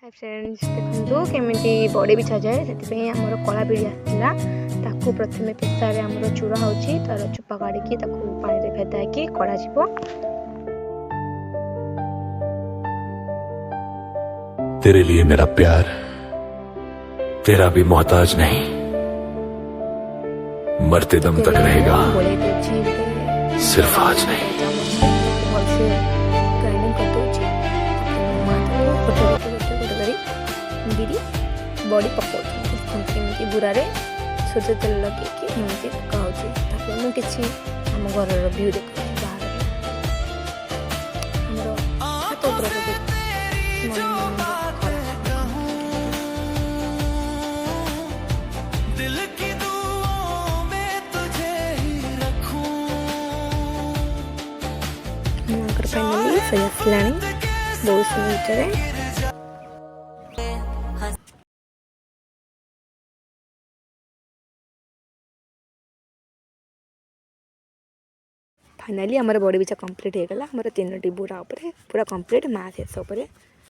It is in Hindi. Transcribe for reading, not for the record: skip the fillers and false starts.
हाय फ्रेंड्स देखो केमी बड़ी बिछा जाए से आमर कला बिड़ी आसाला ताकू प्रथम पेसारे आमर चूरा होची तार चुपा काढ़ी पानी में भेदाई कड़ा जीवो। तेरे लिए मेरा प्यार तेरा भी मोहताज नहीं, मरते दम तक रहेगा, सिर्फ आज नहीं। बड़ी पकाउमी बुरारे सोच तेल लगे एमती पकाऊँ मुझे आम घर व्यू देख बाहर फाइनली सही आसला बहुत समय फाइनाली आमर बड़ी बिछा कंप्लीट हो गला। आमर 3टी बुरा पूरा कंप्लीट माँ शेष